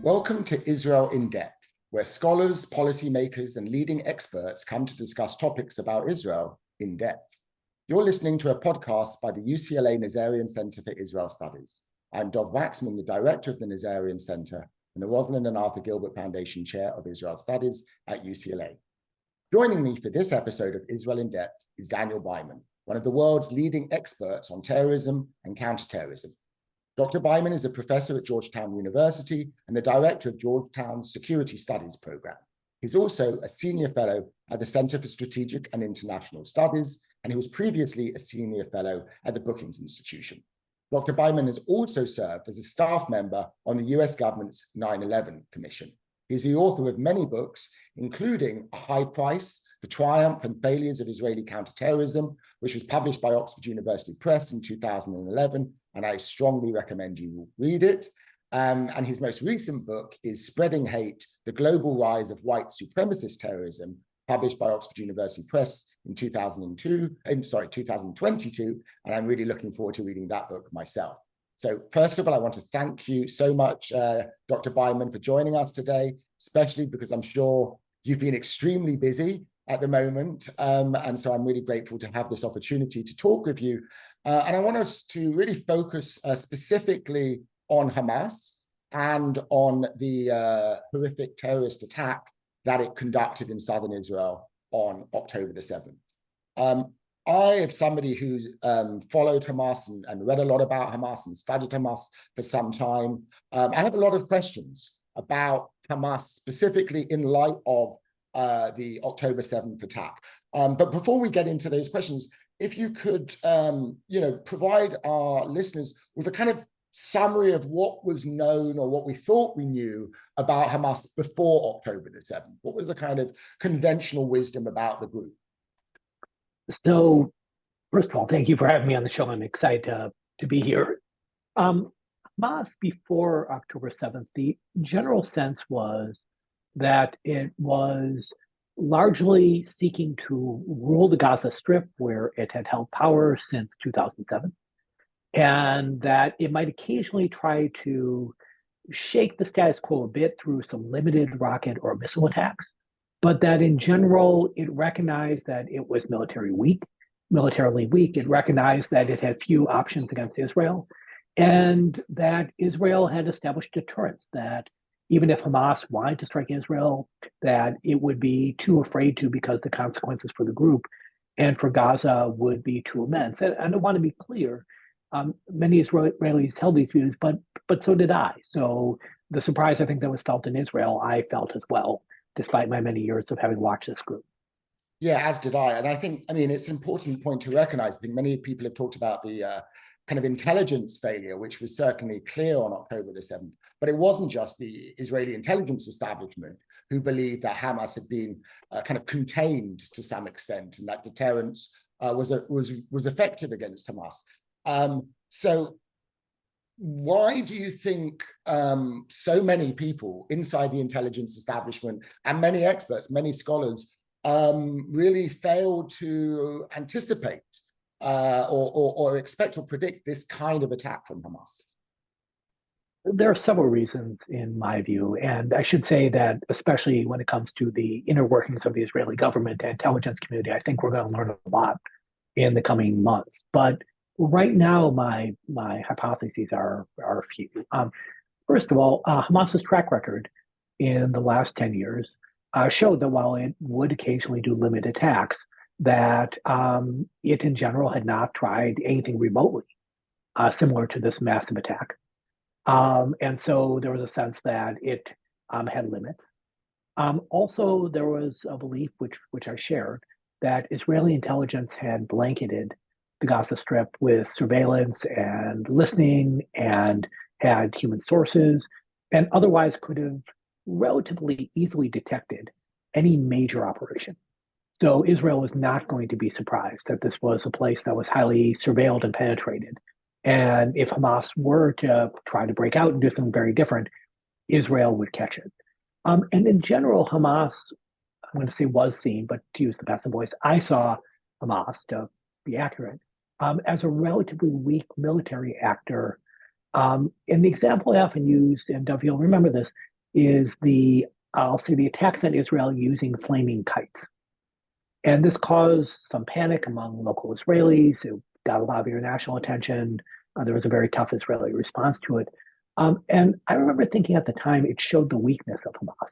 Welcome to Israel in Depth, where scholars, policymakers, and leading experts come to discuss topics about Israel in depth. You're listening to a podcast by the UCLA Nazarian Center for Israel Studies. I'm Dov Waxman, the director of the Nazarian Center and the Rosalind and Arthur Gilbert Foundation Chair of Israel Studies at UCLA. Joining me for this episode of Israel in Depth is Daniel Byman, one of the world's leading experts on terrorism and counterterrorism. Dr. Byman is a professor at Georgetown University and the director of Georgetown's Security Studies program. He's also a senior fellow at the Center for Strategic and International Studies, and he was previously a senior fellow at the Brookings Institution. Dr. Byman has also served as a staff member on the US government's 9/11 Commission. He's the author of many books, including A High Price, The Triumph and Failures of Israeli Counterterrorism, which was published by Oxford University Press in 2011, and I strongly recommend you read it. And his most recent book is Spreading Hate, The Global Rise of White Supremacist Terrorism, published by Oxford University Press in 2022, and I'm really looking forward to reading that book myself. So first of all, I want to thank you so much, Dr. Byman, for joining us today, especially because I'm sure you've been extremely busy at the moment. And so I'm really grateful to have this opportunity to talk with you. And I want us to really focus specifically on Hamas and on the horrific terrorist attack that it conducted in southern Israel on October the 7th. I am somebody who's followed Hamas and read a lot about Hamas and studied Hamas for some time. I have a lot of questions about Hamas, specifically in light of the October 7th attack. But before we get into those questions, if you could, provide our listeners with a kind of summary of what was known or what we thought we knew about Hamas before October the 7th. What was the kind of conventional wisdom about the group? So, first of all, thank you for having me on the show. I'm excited to be here. Hamas before October 7th, the general sense was that it was largely seeking to rule the Gaza Strip, where it had held power since 2007, and that it might occasionally try to shake the status quo a bit through some limited rocket or missile attacks, but that in general, it recognized that it was militarily weak. It recognized that it had few options against Israel, and that Israel had established deterrence, that even if Hamas wanted to strike Israel, that it would be too afraid to because the consequences for the group and for Gaza would be too immense. And I want to be clear, many Israelis held these views, but so did I. So the surprise I think that was felt in Israel, I felt as well, despite my many years of having watched this group. Yeah, as did I. And I think, it's an important point to recognize. I think many people have talked about the kind of intelligence failure, which was certainly clear on October the 7th. But it wasn't just the Israeli intelligence establishment who believed that Hamas had been kind of contained to some extent, and that deterrence was effective against Hamas. So why do you think so many people inside the intelligence establishment and many experts, many scholars, really failed to anticipate or expect or predict this kind of attack from Hamas? There are several reasons in my view, and I should say that especially when it comes to the inner workings of the Israeli government and intelligence community, I think we're going to learn a lot in the coming months. But right now, my hypotheses are a few. First of all, Hamas's track record in the last 10 years showed that while it would occasionally do limited attacks, that it in general had not tried anything remotely similar to this massive attack. And so there was a sense that it had limits. Also, there was a belief, which I shared, that Israeli intelligence had blanketed the Gaza Strip with surveillance and listening and had human sources and otherwise could have relatively easily detected any major operation. So Israel was not going to be surprised that this was a place that was highly surveilled and penetrated. And if Hamas were to try to break out and do something very different, Israel would catch it. And in general, Hamas, I'm going to say was seen, but to use the passive voice, I saw Hamas, to be accurate, as a relatively weak military actor. And the example I often used, and Dov, you'll remember this, is I'll say the attacks on Israel using flaming kites. And this caused some panic among local Israelis. It got a lot of international attention. There was a very tough Israeli response to it. And I remember thinking at the time, it showed the weakness of Hamas,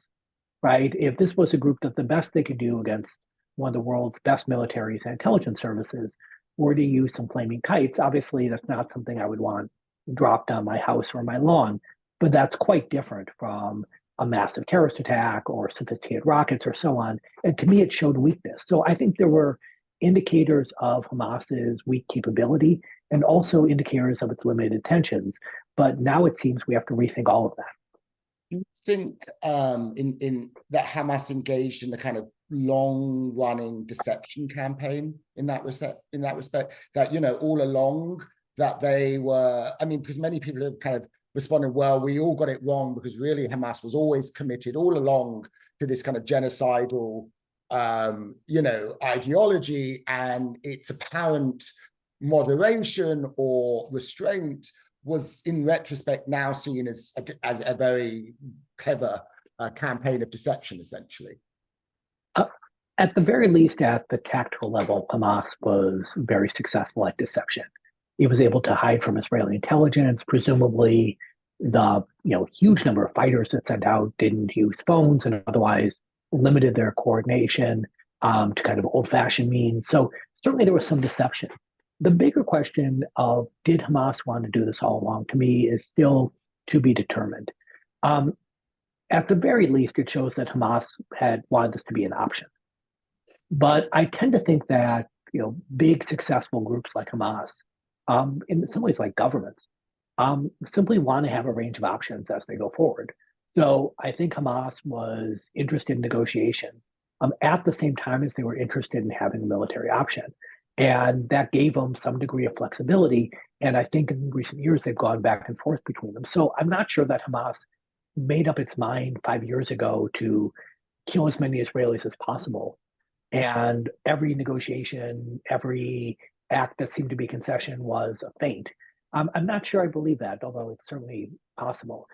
right? If this was a group that the best they could do against one of the world's best militaries and intelligence services were to use some flaming kites, obviously that's not something I would want dropped on my house or my lawn, but that's quite different from a massive terrorist attack or sophisticated rockets or so on. And to me, it showed weakness. So I think there were indicators of Hamas's weak capability and also indicators of its limited intentions. But now it seems we have to rethink all of that. Do you think in that Hamas engaged in the kind of long-running deception campaign in that respect, that all along that they were, I mean, because many people have kind of responded, well, we all got it wrong because really Hamas was always committed all along to this kind of genocidal ideology, and its apparent moderation or restraint was in retrospect now seen as a very clever campaign of deception, essentially. At the very least, at the tactical level, Hamas was very successful at deception. It was able to hide from Israeli intelligence. Presumably, the huge number of fighters it sent out didn't use phones and otherwise limited their coordination to kind of old-fashioned means. So certainly there was some deception. The bigger question of did Hamas want to do this all along, to me, is still to be determined. At the very least, it shows that Hamas had wanted this to be an option. But I tend to think that big successful groups like Hamas, in some ways like governments, simply want to have a range of options as they go forward. So I think Hamas was interested in negotiation at the same time as they were interested in having a military option. And that gave them some degree of flexibility. And I think in recent years, they've gone back and forth between them. So I'm not sure that Hamas made up its mind 5 years ago to kill as many Israelis as possible. And every negotiation, every act that seemed to be concession was a feint. I'm not sure I believe that, although it's certainly possible.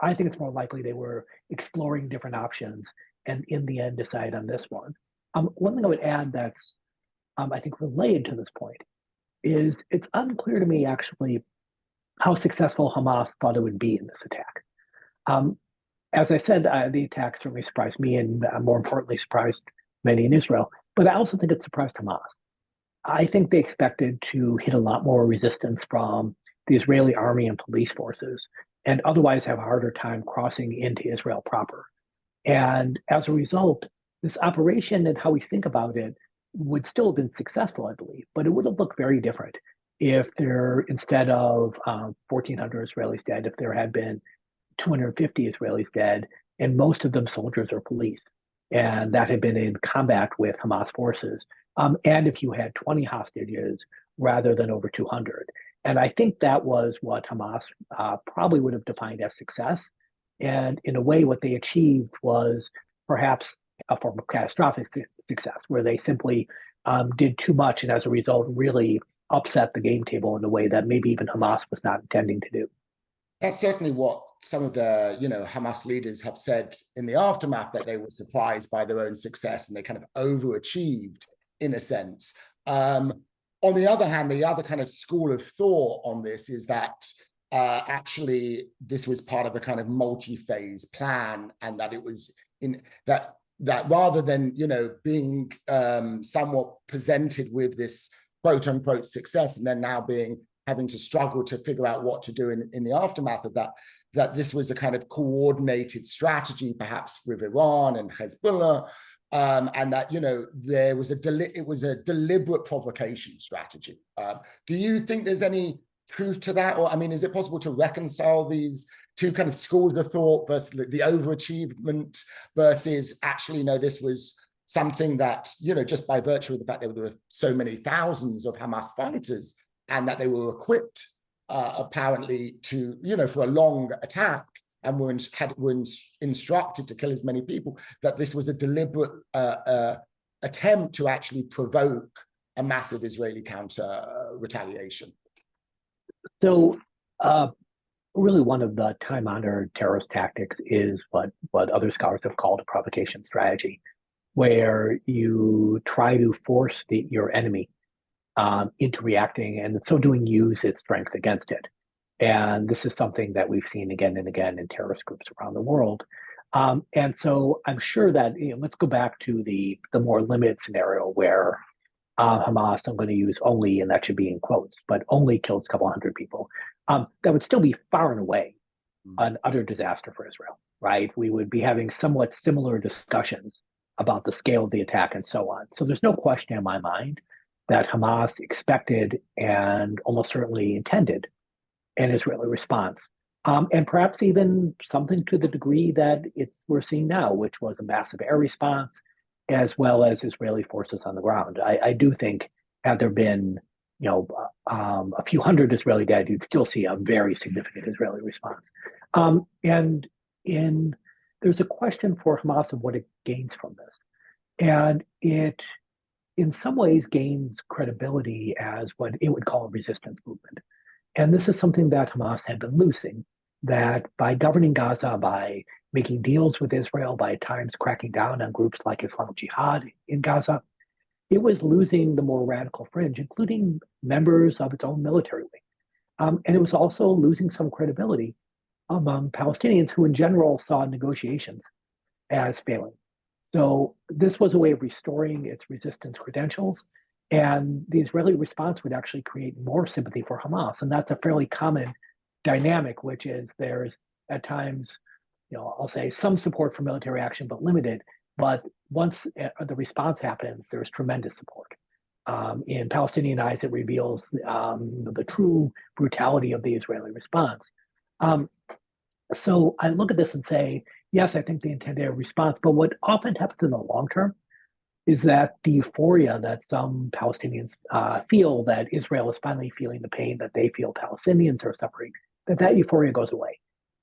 I think it's more likely they were exploring different options and in the end decide on this one. One thing I would add that's, I think, related to this point is it's unclear to me actually how successful Hamas thought it would be in this attack. As I said, the attack certainly surprised me and more importantly surprised many in Israel, but I also think it surprised Hamas. I think they expected to hit a lot more resistance from the Israeli army and police forces and otherwise have a harder time crossing into Israel proper. And as a result, this operation and how we think about it would still have been successful, I believe, but it would have looked very different if there, instead of 1,400 Israelis dead, if there had been 250 Israelis dead, and most of them soldiers or police, and that had been in combat with Hamas forces. And if you had 20 hostages rather than over 200. And I think that was what Hamas probably would have defined as success. And in a way, what they achieved was perhaps a form of catastrophic success, where they simply did too much and as a result really upset the game table in a way that maybe even Hamas was not intending to do. That's certainly what some of the Hamas leaders have said in the aftermath, that they were surprised by their own success and they kind of overachieved in a sense. On the other hand, the other kind of school of thought on this is that actually this was part of a kind of multi-phase plan, and that it was in that rather than being somewhat presented with this quote unquote success and then now having to struggle to figure out what to do in the aftermath of that this was a kind of coordinated strategy, perhaps with Iran and Hezbollah, and that there was it was a deliberate provocation strategy. Do you think there's any truth to that, or I mean, is it possible to reconcile these two kind of schools of thought versus the overachievement versus actually this was something that just by virtue of the fact that there were so many thousands of Hamas fighters and that they were equipped apparently to for a long attack and were instructed to kill as many people, that this was a deliberate attempt to actually provoke a massive Israeli counter retaliation? So really one of the time-honored terrorist tactics is what other scholars have called a provocation strategy, where you try to force your enemy into reacting, and in so doing, use its strength against it. And this is something that we've seen again and again in terrorist groups around the world. And so I'm sure that, let's go back to the more limited scenario where Hamas, I'm going to use only, and that should be in quotes, but only kills a couple hundred people. That would still be far and away an utter disaster for Israel, right? We would be having somewhat similar discussions about the scale of the attack and so on. So there's no question in my mind that Hamas expected and almost certainly intended an Israeli response. And perhaps even something to the degree that we're seeing now, which was a massive air response, as well as Israeli forces on the ground. I do think had there been, a few hundred Israeli dead, you'd still see a very significant Israeli response. And there's a question for Hamas of what it gains from this. And it, in some ways, gains credibility as what it would call a resistance movement. And this is something that Hamas had been losing, that by governing Gaza, by making deals with Israel, by at times cracking down on groups like Islamic Jihad in Gaza, it was losing the more radical fringe, including members of its own military wing. And it was also losing some credibility among Palestinians who in general saw negotiations as failing. So this was a way of restoring its resistance credentials. And the Israeli response would actually create more sympathy for Hamas. And that's a fairly common dynamic, which is there's at times, I'll say some support for military action, but limited. But once the response happens, there's tremendous support. In Palestinian eyes, it reveals the true brutality of the Israeli response. So I look at this and say, yes, I think they intended a response. But what often happens in the long term is that the euphoria that some Palestinians feel that Israel is finally feeling the pain that they feel Palestinians are suffering, that euphoria goes away.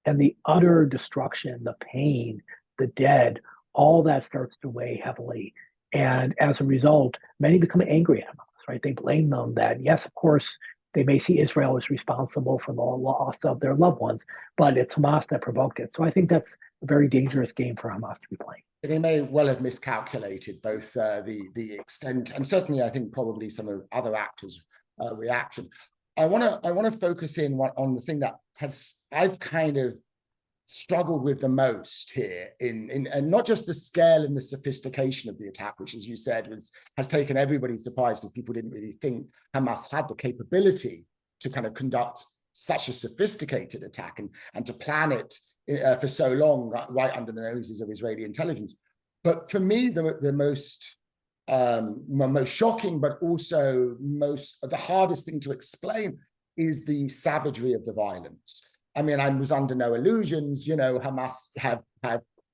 And the utter destruction, the pain, the dead, all that starts to weigh heavily. And as a result, many become angry at Hamas, right? They blame them that, yes, of course, they may see Israel as responsible for the loss of their loved ones, but it's Hamas that provoked it. So I think that's a very dangerous game for Hamas to be playing. They may well have miscalculated both the extent and certainly I think probably some of other actors' reaction. I want to focus in on the thing that I've kind of struggled with the most here in and not just the scale and the sophistication of the attack, which, as you said, has taken everybody surprised because people didn't really think Hamas had the capability to kind of conduct such a sophisticated attack and to plan it for so long right under the noses of Israeli intelligence. But for me, the most shocking, but also the hardest thing to explain is the savagery of the violence. I mean, I was under no illusions, Hamas have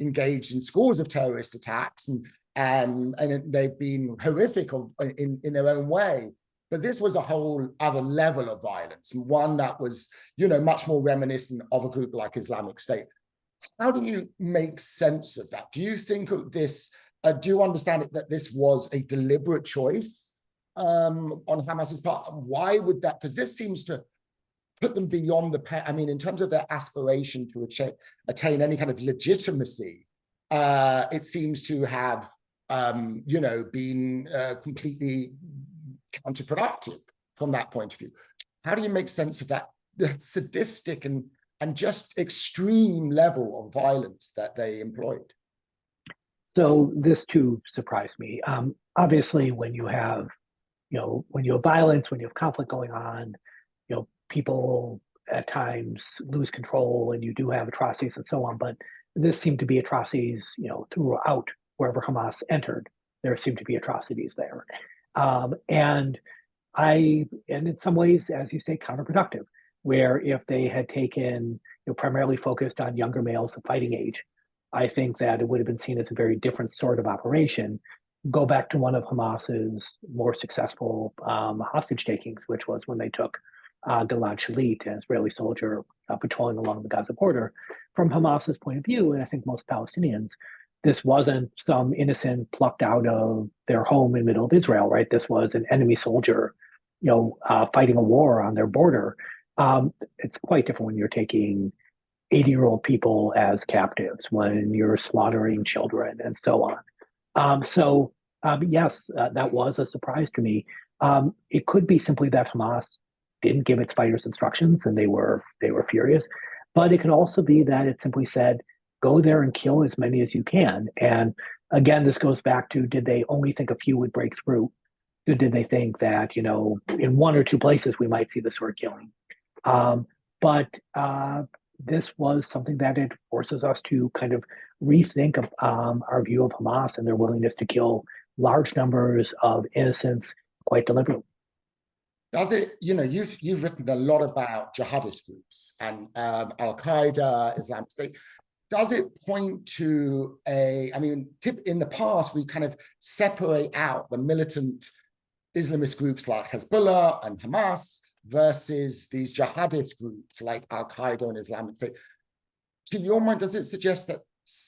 engaged in scores of terrorist attacks and they've been horrific in their own way. But this was a whole other level of violence, and one that was, much more reminiscent of a group like Islamic State. How do you make sense of that? Do you think of this, do you understand it that this was a deliberate choice on Hamas's part? Why would that? Because this seems to put them beyond in terms of their aspiration to attain any kind of legitimacy, it seems to have, been completely counterproductive from that point of view. How do you make sense of that sadistic and just extreme level of violence that they employed? So this too surprised me. Obviously, when you have violence, when you have conflict going on, people at times lose control, and you do have atrocities and so on. But this seemed to be atrocities, throughout wherever Hamas entered. There seemed to be atrocities there, and in some ways, as you say, counterproductive. Where if they had taken, primarily focused on younger males of fighting age, I think that it would have been seen as a very different sort of operation. Go back to one of Hamas's more successful hostage takings, which was when they took Gilad Shalit, an Israeli soldier patrolling along the Gaza border. From Hamas's point of view, and I think most Palestinians, this wasn't some innocent plucked out of their home in the middle of Israel, right? This was an enemy soldier, fighting a war on their border. It's quite different when you're taking 80-year-old people as captives, when you're slaughtering children and so on. Yes, that was a surprise to me. It could be simply that Hamas didn't give its fighters instructions and they were furious, but it could also be that it simply said, "Go there and kill as many as you can." And again, this goes back to, did they only think a few would break through? So did they think that, in one or two places we might see this sort of killing? Um, but this was something that it forces us to kind of rethink of, our view of Hamas and their willingness to kill large numbers of innocents quite deliberately. Does it, you've written a lot about jihadist groups and Al Qaeda, Islamic State. Does it point to in the past, we kind of separate out the militant Islamist groups like Hezbollah and Hamas versus these jihadist groups like Al Qaeda and Islamic State. To your mind, does it suggest that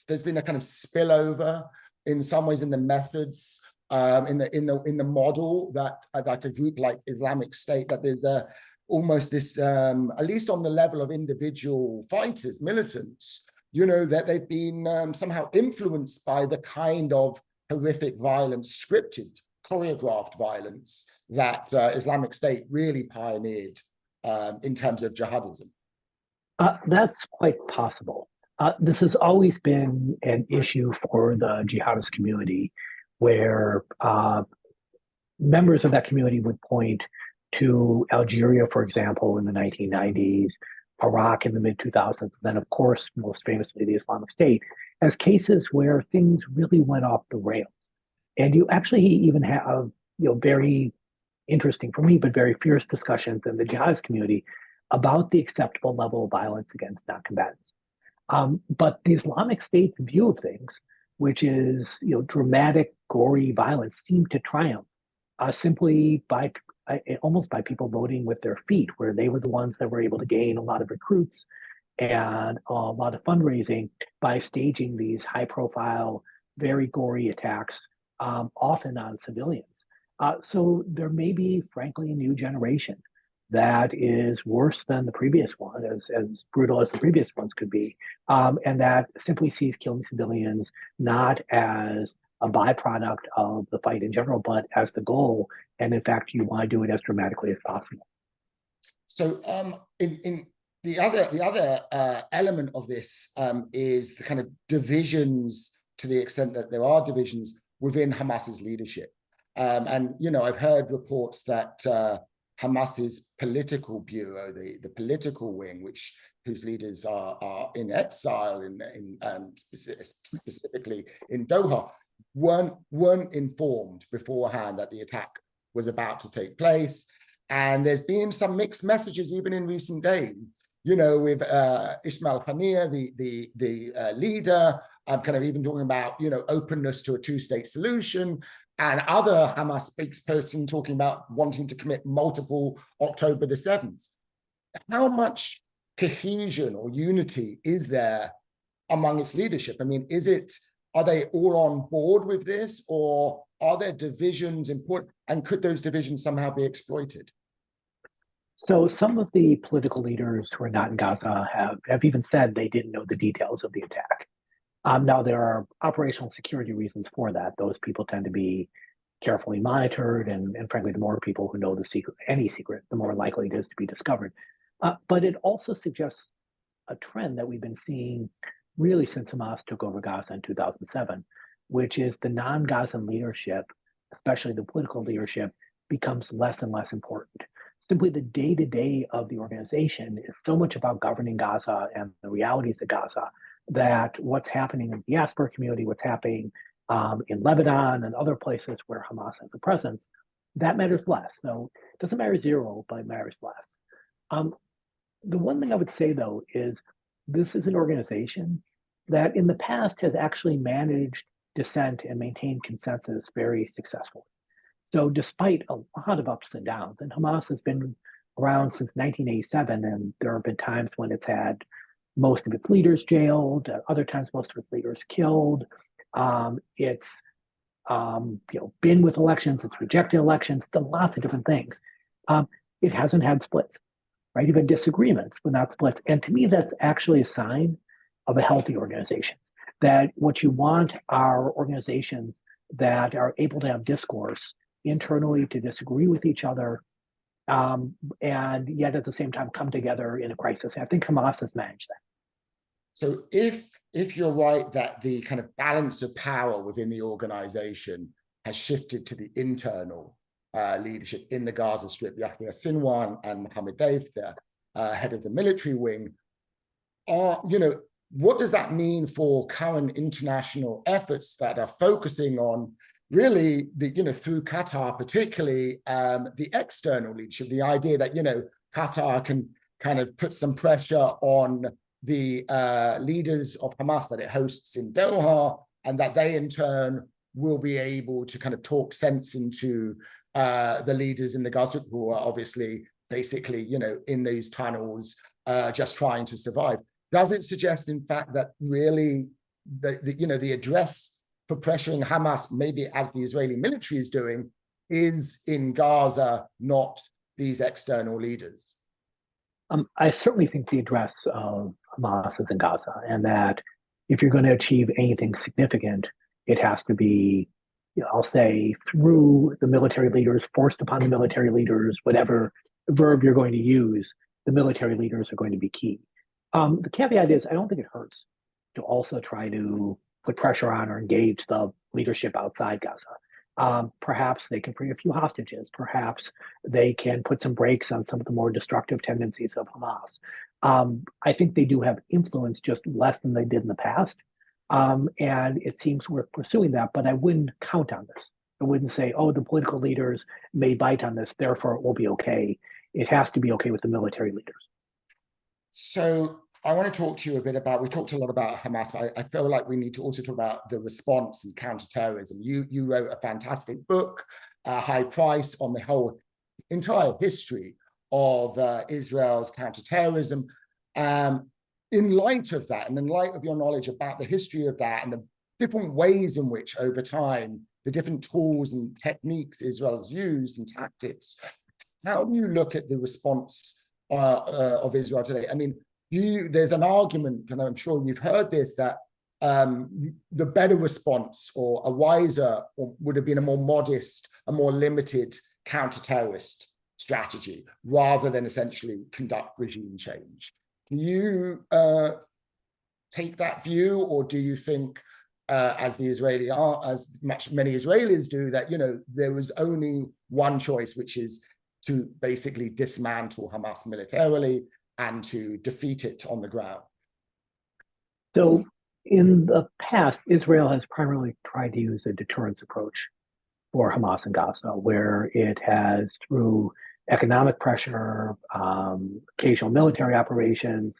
there's been a kind of spillover in some ways in the methods, in the model, that like a group like Islamic State, that there's almost this, at least on the level of individual fighters, militants, that they've been somehow influenced by the kind of horrific violence, scripted, choreographed violence that Islamic State really pioneered in terms of jihadism? That's quite possible. This has always been an issue for the jihadist community, where members of that community would point to Algeria, for example, in the 1990s, Iraq in the mid-2000s, and then, of course, most famously, the Islamic State, as cases where things really went off the rails. And you actually even have, very interesting for me, but very fierce discussions in the jihadist community about the acceptable level of violence against non-combatants. But the Islamic State's view of things, which is, dramatic, gory violence, seemed to triumph simply by almost by people voting with their feet, where they were the ones that were able to gain a lot of recruits and a lot of fundraising by staging these high-profile, very gory attacks, often on civilians. So there may be, frankly, a new generation that is worse than the previous one, as brutal as the previous ones could be, and that simply sees killing civilians not as a byproduct of the fight in general, but as the goal. And in fact, you want to do it as dramatically as possible. So in the other element of this is the kind of divisions, to the extent that there are divisions within Hamas's leadership. And, I've heard reports that Hamas's political bureau, the political wing, whose leaders are in exile, specifically in Doha, weren't informed beforehand that the attack was about to take place. And there's been some mixed messages even in recent days, with Ismail Haniyeh, the leader, kind of even talking about, openness to a two-state solution, and other Hamas spokesperson talking about wanting to commit multiple October the 7th. How much cohesion or unity is there among its leadership? I mean, are they all on board with this, or are there divisions important, and could those divisions somehow be exploited? So some of the political leaders who are not in Gaza have even said they didn't know the details of the attack. Now, there are operational security reasons for that. Those people tend to be carefully monitored, and frankly, the more people who know the secret, any secret, the more likely it is to be discovered. But it also suggests a trend that we've been seeing really since Hamas took over Gaza in 2007, which is the non-Gazan leadership, especially the political leadership, becomes less and less important. Simply the day-to-day of the organization is so much about governing Gaza and the realities of Gaza, that what's happening in the diaspora community, what's happening in Lebanon and other places where Hamas has a presence, that matters less. So it doesn't matter zero, but it matters less. The one thing I would say, though, is this is an organization that in the past has actually managed dissent and maintained consensus very successfully. So despite a lot of ups and downs, and Hamas has been around since 1987, and there have been times when it's had most of its leaders jailed, other times most of its leaders killed. It's been with elections, it's rejected elections, done lots of different things. It hasn't had splits. right? Even disagreements, but not splits. And to me, that's actually a sign of a healthy organization. That what you want are organizations that are able to have discourse internally, to disagree with each other, and yet at the same time come together in a crisis. And I think Hamas has managed that. So if you're right that the kind of balance of power within the organization has shifted to the internal leadership in the Gaza Strip, Yahya Sinwar and Mohammed Deif, the head of the military wing, what does that mean for current international efforts that are focusing on really through Qatar, particularly the external leadership, the idea that, Qatar can kind of put some pressure on the leaders of Hamas that it hosts in Doha, and that they in turn will be able to kind of talk sense into the leaders in the Gaza who are obviously basically, in those tunnels, just trying to survive. Does it suggest, in fact, that really the address for pressuring Hamas, maybe as the Israeli military is doing, is in Gaza, not these external leaders? I certainly think the address of Hamas is in Gaza, and that if you're going to achieve anything significant, it has to be, I'll say, through the military leaders, forced upon the military leaders, whatever verb you're going to use, the military leaders are going to be key. The caveat is, I don't think it hurts to also try to put pressure on or engage the leadership outside Gaza. Perhaps they can free a few hostages. Perhaps they can put some brakes on some of the more destructive tendencies of Hamas. I think they do have influence, just less than they did in the past. And it seems worth pursuing that, but I wouldn't count on this. I wouldn't say, oh, the political leaders may bite on this, therefore it will be okay. It has to be okay with the military leaders. So I want to talk to you a bit about, we talked a lot about Hamas, but I feel like we need to also talk about the response and counterterrorism. You wrote a fantastic book, High Price, on the whole entire history of Israel's counterterrorism. In light of that, and in light of your knowledge about the history of that and the different ways in which over time, the different tools and techniques Israel has used and tactics, how do you look at the response of Israel today? I mean, there's an argument, and I'm sure you've heard this, that the better response or a wiser would have been a more modest, a more limited counter-terrorist strategy rather than essentially conduct regime change. Do you take that view, or do you think, as many Israelis do, that there was only one choice, which is to basically dismantle Hamas militarily and to defeat it on the ground? So in the past, Israel has primarily tried to use a deterrence approach for Hamas in Gaza, where it has, through economic pressure, occasional military operations,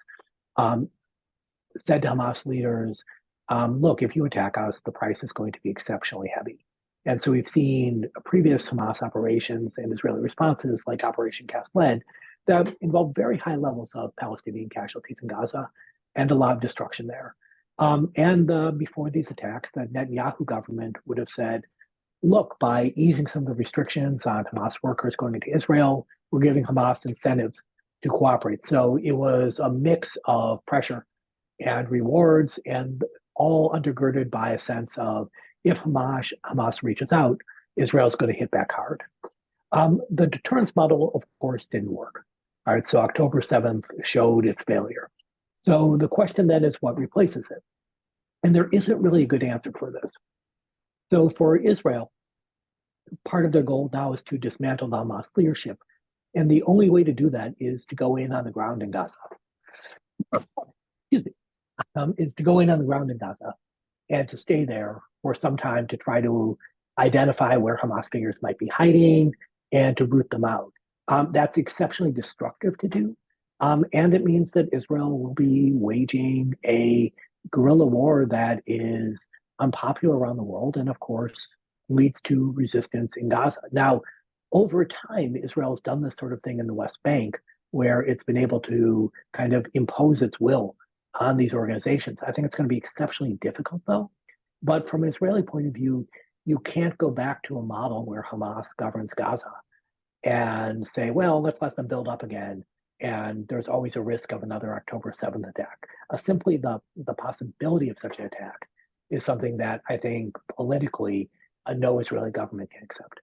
said to Hamas leaders, look, if you attack us, the price is going to be exceptionally heavy. And so we've seen previous Hamas operations and Israeli responses, like Operation Cast Lead, that involved very high levels of Palestinian casualties in Gaza and a lot of destruction there. Before these attacks, the Netanyahu government would have said, look, by easing some of the restrictions on Hamas workers going into Israel, we're giving Hamas incentives to cooperate. So it was a mix of pressure and rewards, and all undergirded by a sense of, if Hamas reaches out, Israel's going to hit back hard. The deterrence model, of course, didn't work. All right, so October 7th showed its failure. So the question then is, what replaces it? And there isn't really a good answer for this. So for Israel, part of their goal now is to dismantle the Hamas leadership. And the only way to do that is to go in on the ground in Gaza. Excuse me. Is to go in on the ground in Gaza and to stay there for some time to try to identify where Hamas figures might be hiding and to root them out. That's exceptionally destructive to do. And it means that Israel will be waging a guerrilla war that is unpopular around the world and, of course, leads to resistance in Gaza. Now, over time, Israel has done this sort of thing in the West Bank, where it's been able to kind of impose its will on these organizations. I think it's going to be exceptionally difficult, though. But from an Israeli point of view, you can't go back to a model where Hamas governs Gaza and say, well, let's let them build up again and there's always a risk of another October 7th attack. Simply the possibility of such an attack is something that I think politically no Israeli government can accept.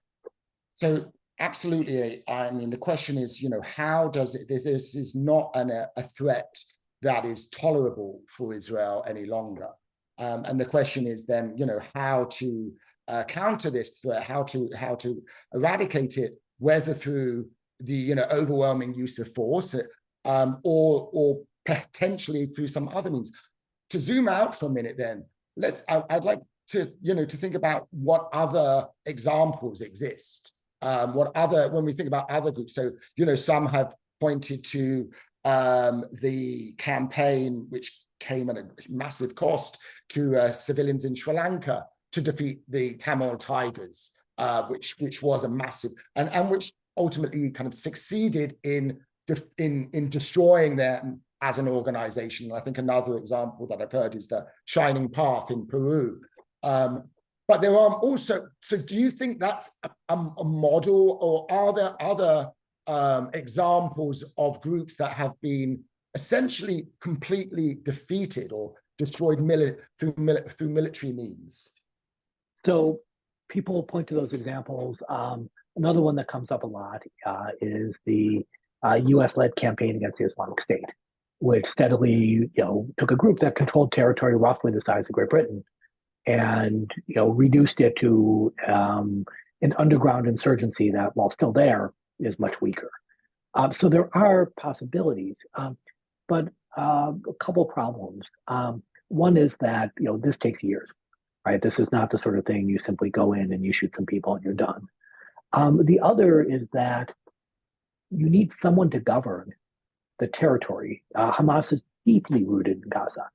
So absolutely, I mean, the question is, how does it, this is not a threat that is tolerable for Israel any longer. And the question is then, how to counter this threat, how to eradicate it, whether through the overwhelming use of force, or potentially through some other means. To zoom out for a minute, then I'd like to to think about what other examples exist. When we think about other groups, so some have pointed to the campaign which came at a massive cost to civilians in Sri Lanka to defeat the Tamil Tigers, which was a massive and which ultimately kind of succeeded in destroying them as an organization. I think another example that I've heard is the Shining Path in Peru. But there are also, so do you think that's a model, or are there other examples of groups that have been essentially completely defeated or destroyed through military means? So people point to those examples. Another one that comes up a lot is the U.S.-led campaign against the Islamic State, which steadily, took a group that controlled territory roughly the size of Great Britain and, reduced it to an underground insurgency that, while still there, is much weaker. So there are possibilities, but a couple problems. One is that, this takes years, right? This is not the sort of thing you simply go in and you shoot some people and you're done. The other is that you need someone to govern the territory. Hamas is deeply rooted in Gaza,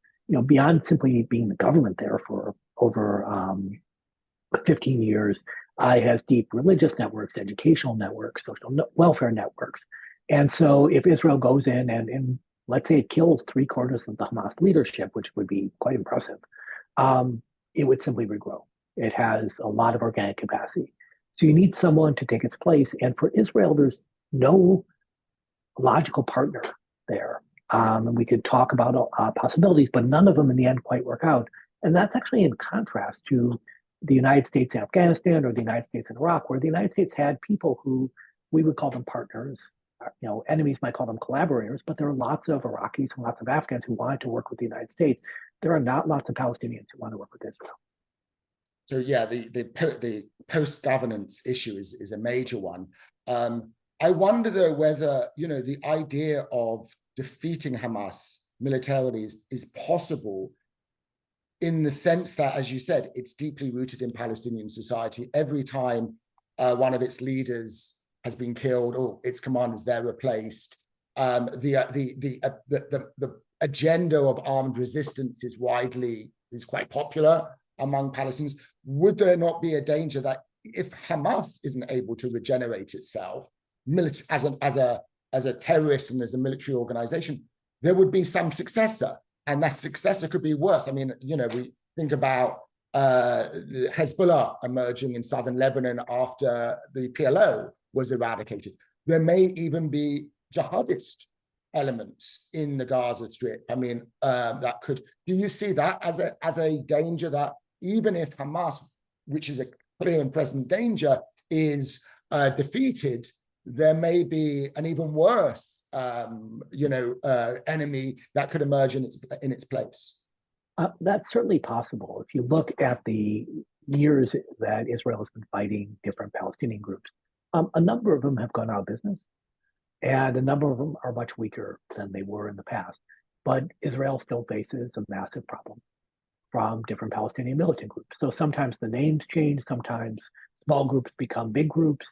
beyond simply being the government there for over 15 years. It has deep religious networks, educational networks, social welfare networks. And so if Israel goes in and let's say it kills 3/4 of the Hamas leadership, which would be quite impressive, it would simply regrow. It has a lot of organic capacity. So you need someone to take its place. And for Israel, there's no logical partner there. And we could talk about possibilities, but none of them in the end quite work out. And that's actually in contrast to the United States in Afghanistan or the United States in Iraq, where the United States had people who we would call them partners. Enemies might call them collaborators, but there are lots of Iraqis and lots of Afghans who wanted to work with the United States. There are not lots of Palestinians who want to work with Israel. So yeah, the post-governance issue is a major one. I wonder though whether the idea of defeating Hamas militarily is possible, in the sense that, as you said, it's deeply rooted in Palestinian society. Every time one of its leaders has been killed or its commanders there replaced, the agenda of armed resistance is quite popular among Palestinians. Would there not be a danger that if Hamas isn't able to regenerate itself as a terrorist and as a military organization, there would be some successor, and that successor could be worse? I mean, we think about Hezbollah emerging in southern Lebanon after the PLO was eradicated. There may even be jihadist elements in the Gaza Strip. I mean, do you see that as a danger, that even if Hamas, which is a clear and present danger, is defeated, there may be an even worse, enemy that could emerge in its place? That's certainly possible. If you look at the years that Israel has been fighting different Palestinian groups, a number of them have gone out of business, and a number of them are much weaker than they were in the past. But Israel still faces a massive problem from different Palestinian militant groups. So sometimes the names change, sometimes small groups become big groups.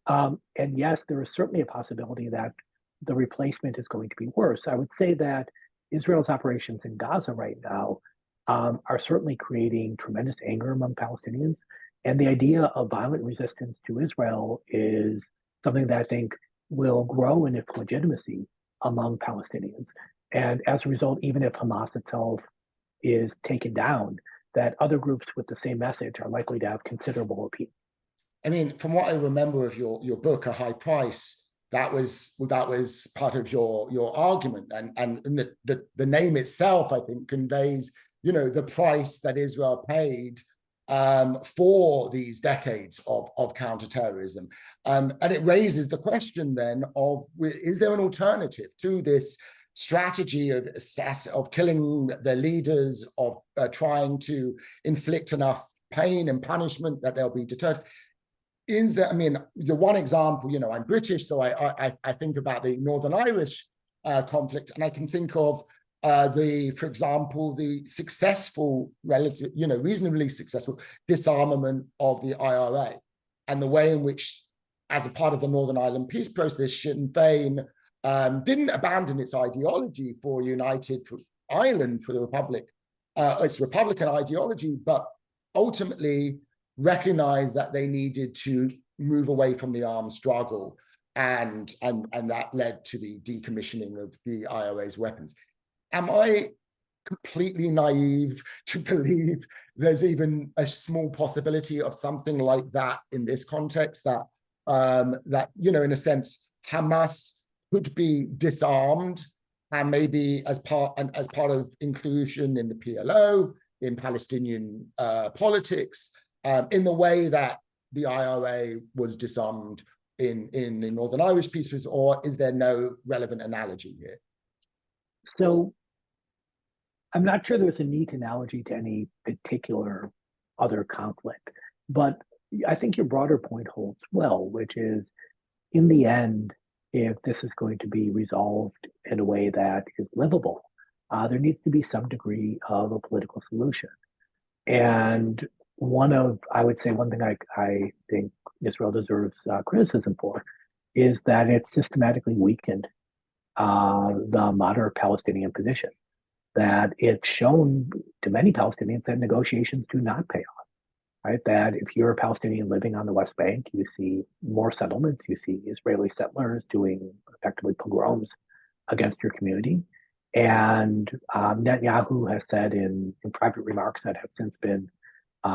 And yes, there is certainly a possibility that the replacement is going to be worse. I would say that Israel's operations in Gaza right now are certainly creating tremendous anger among Palestinians. And the idea of violent resistance to Israel is something that I think will grow in its legitimacy among Palestinians. And as a result, even if Hamas itself is taken down, that other groups with the same message are likely to have considerable appeal. I mean, from what I remember of your book, A High Price, that was part of your argument, and the name itself, I think, conveys, you know, the price that Israel paid for these decades of counterterrorism. And it raises the question then of, is there an alternative to this strategy of killing the leaders, of trying to inflict enough pain and punishment that they'll be deterred? Is there, I mean, the one example, you know, I'm British, so I think about the Northern Irish conflict, and I can think of for example, the successful, reasonably successful disarmament of the IRA, and the way in which, as a part of the Northern Ireland peace process, Sinn Féin didn't abandon its ideology for United for Ireland, for the Republic, its Republican ideology, but ultimately recognized that they needed to move away from the armed struggle, and that led to the decommissioning of the IRA's weapons. Am I completely naive to believe there's even a small possibility of something like that in this context, that you know, in a sense, Hamas could be disarmed, and maybe as part of inclusion in the PLO, in Palestinian politics, in the way that the IRA was disarmed in the Northern Irish peace process, or is there no relevant analogy here? So I'm not sure there's a neat analogy to any particular other conflict, but I think your broader point holds well, which is, in the end, if this is going to be resolved in a way that is livable, there needs to be some degree of a political solution. And I would say one thing I think Israel deserves criticism for is that it's systematically weakened the moderate Palestinian position, that it's shown to many Palestinians that negotiations do not pay off, right? That if you're a Palestinian living on the West Bank, you see more settlements, you see Israeli settlers doing effectively pogroms against your community. And Netanyahu has said in private remarks that have since been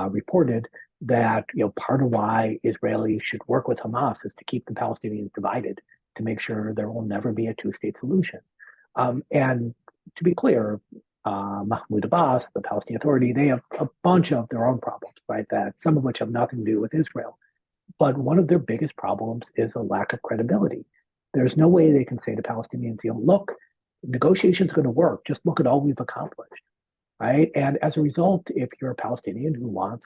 reported that, you know, part of why Israelis should work with Hamas is to keep the Palestinians divided, to make sure there will never be a two-state solution. And to be clear, Mahmoud Abbas, the Palestinian Authority, they have a bunch of their own problems, right? That some of which have nothing to do with Israel. But one of their biggest problems is a lack of credibility. There's no way they can say to Palestinians, you know, look, negotiation's going to work. Just look at all we've accomplished, right? And as a result, if you're a Palestinian who wants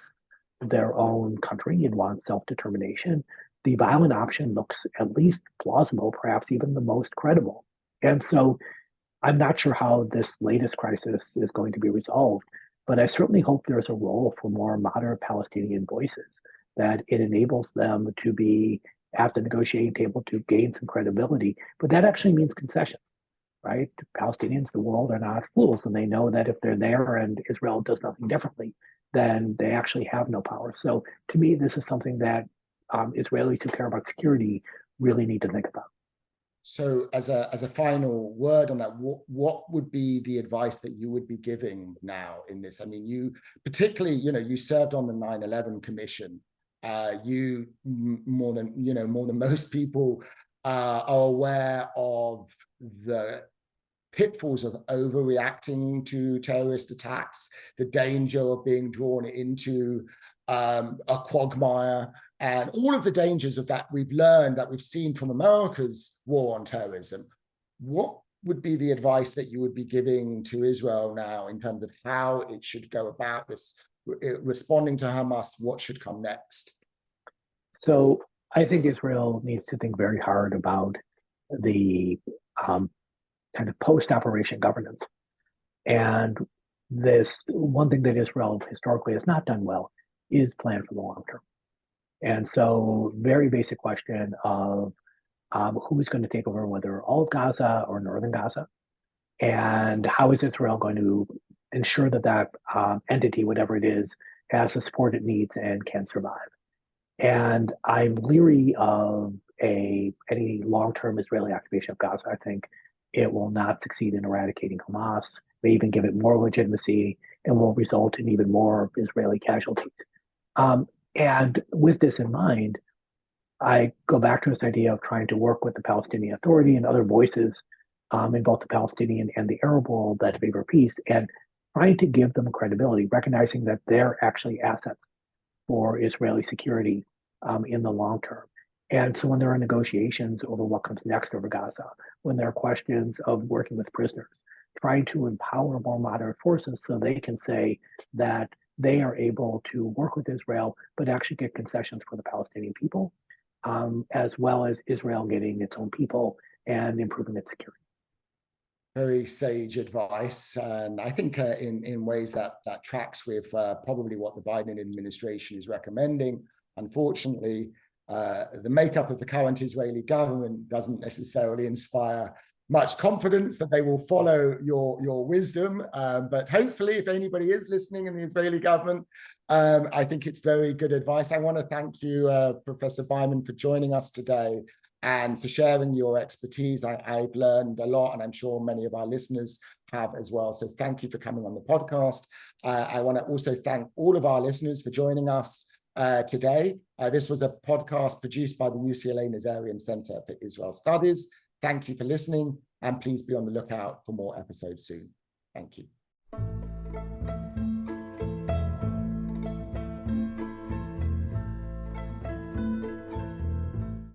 their own country and wants self-determination, the violent option looks at least plausible, perhaps even the most credible. And so I'm not sure how this latest crisis is going to be resolved, but I certainly hope there's a role for more moderate Palestinian voices, that it enables them to be at the negotiating table to gain some credibility. But that actually means concession, right? Palestinians, the world, are not fools, and they know that if they're there and Israel does nothing differently, then they actually have no power. So to me, this is something that Israelis who care about security really need to think about. So as a final word on that, what would be the advice that you would be giving now in this? I mean, you particularly, you know, you served on the 9/11 Commission. You more than most people are aware of the pitfalls of overreacting to terrorist attacks, the danger of being drawn into a quagmire, and all of the dangers of that we've learned, that we've seen from America's war on terrorism. What would be the advice that you would be giving to Israel now in terms of how it should go about this, responding to Hamas? What should come next? So I think Israel needs to think very hard about the kind of post-operation governance. And this one thing that Israel historically has not done well is plan for the long term. And so very basic question of who's going to take over, whether all of Gaza or northern Gaza, and how is Israel going to ensure that that entity, whatever it is, has the support it needs and can survive. And I'm leery of any long-term Israeli occupation of Gaza. I think it will not succeed in eradicating Hamas, may even give it more legitimacy, and will result in even more Israeli casualties. And with this in mind, I go back to this idea of trying to work with the Palestinian Authority and other voices in both the Palestinian and the Arab world that favor peace, and trying to give them credibility, recognizing that they're actually assets for Israeli security in the long term. And so when there are negotiations over what comes next over Gaza, when there are questions of working with prisoners, trying to empower more moderate forces so they can say that they are able to work with Israel, but actually get concessions for the Palestinian people, as well as Israel getting its own people and improving its security. Very sage advice, and I think in ways that tracks with probably what the Biden administration is recommending. Unfortunately, the makeup of the current Israeli government doesn't necessarily inspire much confidence that they will follow your wisdom. But hopefully, if anybody is listening in the Israeli government, I think it's very good advice. I want to thank you, Professor Byman, for joining us today and for sharing your expertise. I've learned a lot, and I'm sure many of our listeners have as well. So thank you for coming on the podcast. I want to also thank all of our listeners for joining us today. This was a podcast produced by the UCLA Nazarian Center for Israel Studies. Thank you for listening, and please be on the lookout for more episodes soon. Thank you.